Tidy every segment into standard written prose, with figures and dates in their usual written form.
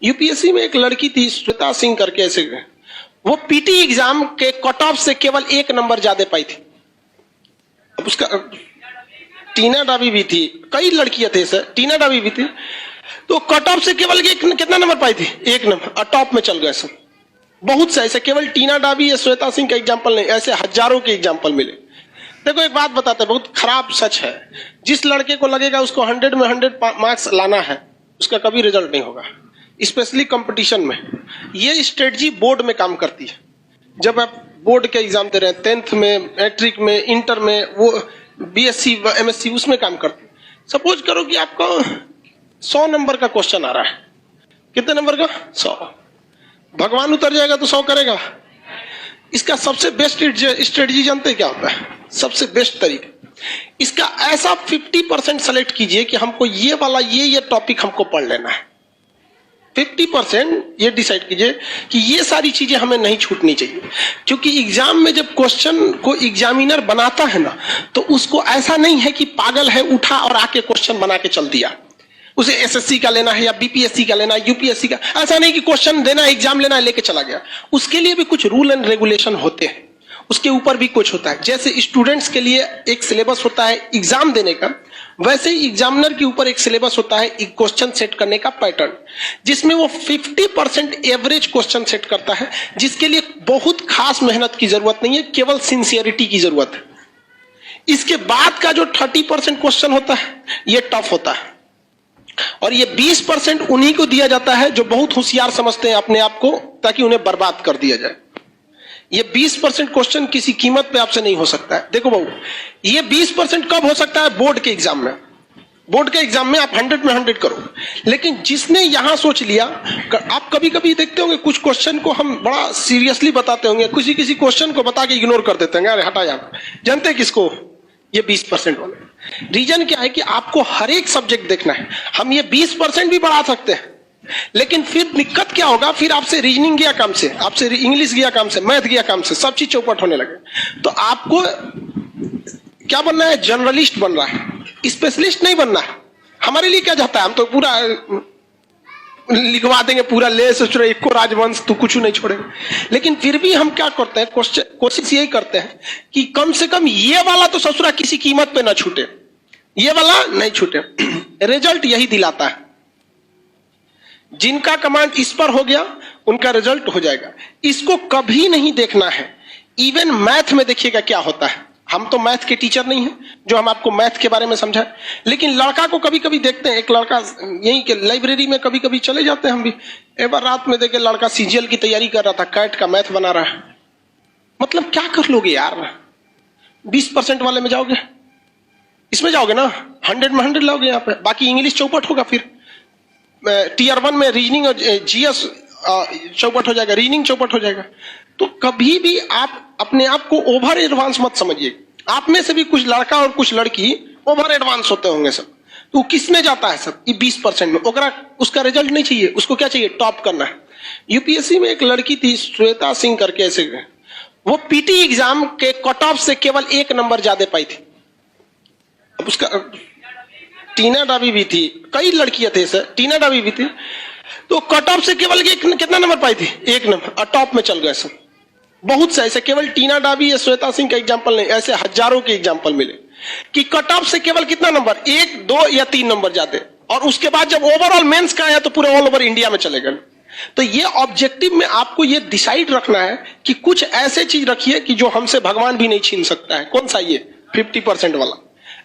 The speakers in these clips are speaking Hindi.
यूपीएससी में एक लड़की थी श्वेता सिंह करके, ऐसे वो पीटी एग्जाम के कट ऑफ से केवल 1 नंबर ज्यादा पाई थी। अब उसका टीना डाबी भी थी, कई लड़कियां थे सर, टीना डाबी भी थी, तो कट ऑफ से केवल कितना नंबर पाई थी? 1 नंबर, और टॉप में चल गए सर। बहुत से ऐसे, केवल टीना डाबी या श्वेता सिंह का एग्जाम्पल नहीं, ऐसे हजारों के एग्जाम्पल मिले। देखो एक बात बताते हैं, बहुत खराब सच है, जिस लड़के को लगेगा उसको 100 में 100 मार्क्स लाना है, उसका कभी रिजल्ट नहीं होगा, स्पेशली कंपटीशन में। ये स्ट्रेटजी बोर्ड में काम करती है। जब आप बोर्ड के एग्जाम दे रहे हैं, 10th में, मैट्रिक में, इंटर में, वो बीएससी एमएससी, उसमें काम करती है। सपोज करो कि आपको 100 नंबर का क्वेश्चन आ रहा है, कितने नंबर का? 100। भगवान उतर जाएगा तो 100 करेगा? इसका सबसे बेस्ट स्ट्रेटजी जानते हैं क्या होता है? सबसे बेस्ट तरीका, इसका ऐसा 50% सेलेक्ट कीजिए कि हमको ये वाला ये टॉपिक हमको पढ़ लेना है। 50% ये डिसाइड कीजिए कि ये सारी चीजें हमें नहीं छूटनी चाहिए, क्योंकि एग्जाम में जब क्वेश्चन को एग्जामिनर बनाता है ना, तो उसको ऐसा नहीं है कि पागल है उठा और आके क्वेश्चन बना के चल दिया। उसे एसएससी का लेना है या बीपीएससी का लेना है, यूपीएससी का, ऐसा नहीं कि क्वेश्चन देना है, एग्जाम लेना है, लेके चला गया। उसके लिए भी कुछ रूल एंड रेगुलेशन होते हैं, उसके ऊपर भी कुछ होता है। जैसे स्टूडेंट्स के लिए एक सिलेबस होता है एग्जाम देने का, वैसे ही एग्जामिनर के ऊपर एक सिलेबस होता है एक क्वेश्चन सेट करने का पैटर्न, जिसमें वो 50% एवरेज क्वेश्चन सेट करता है, जिसके लिए बहुत खास मेहनत की जरूरत नहीं है, केवल सिंसियरिटी की जरूरत है। इसके बाद का जो 30% क्वेश्चन होता है, ये टफ होता है, और ये 20% उन्हीं को दिया जाता है जो बहुत होशियार समझते हैं अपने आप को, ताकि उन्हें बर्बाद कर दिया जाए। ये 20% क्वेश्चन किसी कीमत पे आपसे नहीं हो सकता है। देखो बाबू, ये 20% कब हो सकता है? बोर्ड के एग्जाम में। बोर्ड के एग्जाम में आप 100 में 100 करो, लेकिन जिसने यहां सोच लिया, आप कभी कभी देखते होंगे कुछ क्वेश्चन को हम बड़ा सीरियसली बताते होंगे, किसी क्वेश्चन को बता के इग्नोर कर देते हैं, अरे हटा यार। जानते हैं किसको? ये 20% वाले। रीजन क्या है कि आपको हर एक सब्जेक्ट देखना है। हम ये 20% भी बढ़ा सकते हैं, लेकिन फिर दिक्कत क्या होगा? फिर आपसे रीजनिंग गया काम से, आपसे इंग्लिश गया काम से, मैथ गया काम से, सब चीज चौपट होने लगे। तो आपको क्या बनना है? जर्नलिस्ट बन रहा है, स्पेशलिस्ट नहीं बनना है। हमारे लिए क्या जाता है? हम तो पूरा लिखवा देंगे, पूरा ले सोच रहे एक को राजवंश, तो कुछ नहीं छोड़ेंगे। लेकिन फिर भी हम क्या करते हैं? कोशिश यही करते हैं कि कम से कम ये वाला तो ससुरा किसी कीमत पे ना छूटे, ये वाला नहीं छूटे। रिजल्ट यही दिलाता है। जिनका कमांड इस पर हो गया, उनका रिजल्ट हो जाएगा। इसको कभी नहीं देखना है। इवन मैथ में देखिएगा क्या होता है। हम तो मैथ के टीचर नहीं हैं जो हम आपको मैथ के बारे में समझाएं, लेकिन लड़का को कभी कभी देखते हैं। एक लड़का यहीं के लाइब्रेरी में कभी कभी चले जाते हैं हम भी, एक बार रात में देखे लड़का सीजीएल की तैयारी कर रहा था, कैट का मैथ बना रहा है। मतलब क्या कर लोगे यार? 20% वाले में जाओगे, इसमें जाओगे ना, 100 में 100 लाओगे यहाँ पे, बाकी इंग्लिश चौपट होगा। फिर टीयर 1 में रीजनिंग और जीएस चौपट हो जाएगा, रीजनिंग चौपट हो जाएगा। तो कभी भी आप अपने आप को ओवर एडवांस मत समझिए। आप में से भी कुछ लड़का और कुछ लड़की ओवर एडवांस होते होंगे सब, तो किस में जाता है सब? ये 20% में। उसका रिजल्ट नहीं चाहिए, उसको क्या चाहिए? टॉप करना है। यूपीएससी में एक लड़की थी श्वेता सिंह करके, ऐसे वो पीटी एग्जाम के कट ऑफ से केवल 1 नंबर ज्यादा पाई थी। अब उसका टीना डाबी भी थी, कई लड़कियां थे सर, टीना डाबी भी थी, तो कट ऑफ से केवल कितना नंबर पाई थी? 1 नंबर, और टॉप में चल गए सर। बहुत से ऐसे, केवल टीना डाबी या श्वेता सिंह का एग्जाम्पल नहीं, ऐसे हजारों के एग्जाम्पल मिले कि कट ऑफ से केवल कितना नंबर? 1, 2 या 3 नंबर जाते, और उसके बाद जब ओवरऑल मेंस का आया तो पूरे ऑल ओवर इंडिया में चले गए। तो ये ऑब्जेक्टिव में आपको ये डिसाइड रखना है कि कुछ ऐसे चीज रखिए कि जो हमसे भगवान भी नहीं छीन सकता है। कौन सा? ये 50% वाला।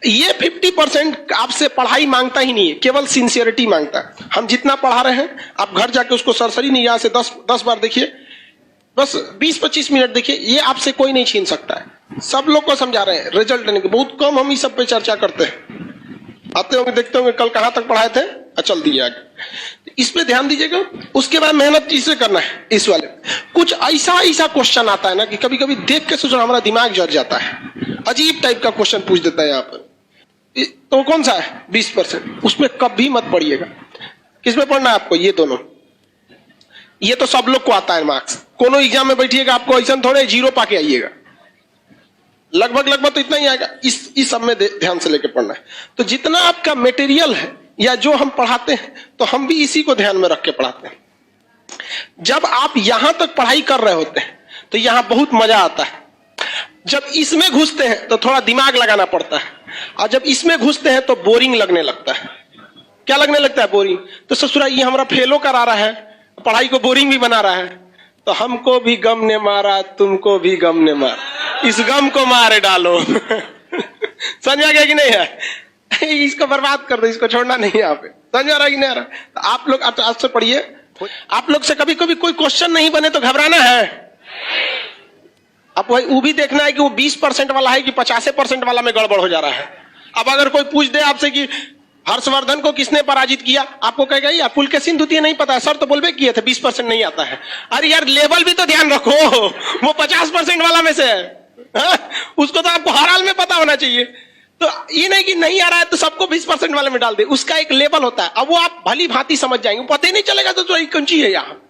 ये 50% आपसे पढ़ाई मांगता ही नहीं है, केवल सिंसियरिटी मांगता है। हम जितना पढ़ा रहे हैं, आप घर जाके उसको सरसरी नहीं, यहां से 10 बार देखिए, बस 20-25 मिनट देखिए, ये आपसे कोई नहीं छीन सकता है। सब लोग को समझा रहे हैं, रिजल्ट देने के बहुत कम हम इस सब पे चर्चा करते हैं। आते होंगे, देखते होंगे कल कहां तक पढ़ाए थे, चल दिए आगे। इस पे ध्यान दीजिएगा। उसके बाद मेहनत किससे करना है? इस वाले कुछ ऐसा क्वेश्चन आता है ना कि कभी कभी देख के सोचना हमारा दिमाग जल जाता है। अजीब टाइप का क्वेश्चन पूछ देता है यहाँ पर। तो कौन सा है? 20%। उसमें कभी मत पढ़िएगा। किसमें पढ़ना है आपको? ये दोनों। ये तो सब लोग को आता है मार्क्स। कोनो एग्जाम में बैठिएगा, आपको ऐसा थोड़े 0 पाके आइएगा, लगभग तो इतना ही आएगा। इस सब में ध्यान से लेके पढ़ना है। तो जितना आपका मटेरियल है या जो हम पढ़ाते हैं, तो हम भी इसी को ध्यान में रख के पढ़ाते हैं। जब आप यहां तक पढ़ाई कर रहे होते हैं तो यहां बहुत मजा आता है, जब इसमें घुसते हैं तो थोड़ा दिमाग लगाना पड़ता है, और जब इसमें घुसते हैं तो बोरिंग लगने लगता है। क्या लगने लगता है? बोरिंग। तो ससुरा ये हमारा फेलो करा रहा है, पढ़ाई को बोरिंग भी बना रहा है। तो हमको भी गम ने मारा, तुमको भी गम ने मारा, इस गम को मारे डालो। समझ आ गया कि नहीं है? इसको बर्बाद कर दो, इसको छोड़ना नहीं है यहाँ पे। समझ आ रहा है कि नहीं आ रहा? तो आप लोग आज से पढ़िए। आप लोग से कभी कभी कोई क्वेश्चन नहीं बने तो घबराना है। अब वो भी देखना है कि वो 20% वाला है कि 50% वाला में गड़बड़ हो जा रहा है। अब अगर कोई पूछ दे आपसे कि हर्षवर्धन को किसने पराजित किया, आपको कहेगा यार पुलकेशिन द्वितीय नहीं पता है सर, तो बोलबे किए थे 20% नहीं आता है। अरे यार लेवल भी तो ध्यान रखो, वो 50% वाला में से है। उसको तो आपको हर हाल में पता होना चाहिए। तो ये नहीं कि नहीं आ रहा है तो सबको 20% वाले में डाल दे, उसका एक लेवल होता है। अब वो आप भली भांति समझ जाएंगे, पता ही नहीं चलेगा तो कौन ची है यहाँ,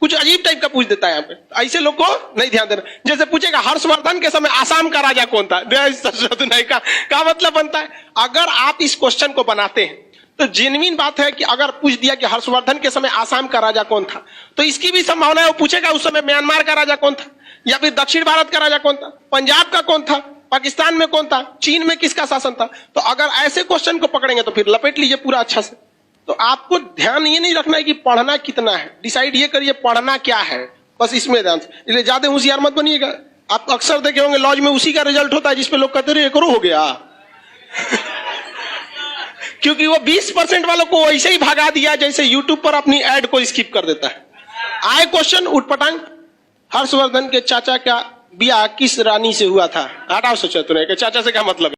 कुछ अजीब टाइप का पूछ देता है यहाँ पे। ऐसे लोग को नहीं ध्यान देना। जैसे पूछेगा हर्षवर्धन के समय आसाम का राजा कौन था, नहीं का मतलब बनता है। अगर आप इस क्वेश्चन को बनाते हैं तो जेन्युइन बात है कि अगर पूछ दिया कि हर्षवर्धन के समय आसाम का राजा कौन था, तो इसकी भी संभावना है वो पूछेगा उस समय म्यांमार का राजा कौन था, या फिर दक्षिण भारत का राजा कौन था, पंजाब का कौन था, पाकिस्तान में कौन था, चीन में किसका शासन था। तो अगर ऐसे क्वेश्चन को पकड़ेंगे तो फिर लपेट लीजिए पूरा अच्छा से। तो आपको ध्यान ये नहीं रखना है कि पढ़ना कितना है, डिसाइड ये करिए पढ़ना क्या है, बस इसमें ध्यान से। इसलिए ज्यादा होशियार मत बनिएगा। आप अक्सर देखे होंगे लॉज में उसी का रिजल्ट होता है जिसपे लोग कहते रहे करो हो गया। क्योंकि वो 20% वालों को ऐसे ही भगा दिया जैसे यूट्यूब पर अपनी एड को स्किप कर देता है। आए क्वेश्चन उठपटांग, हर्षवर्धन के चाचा का ब्याह किस रानी से हुआ था? हटाओ सोचा के चाचा से क्या मतलब है?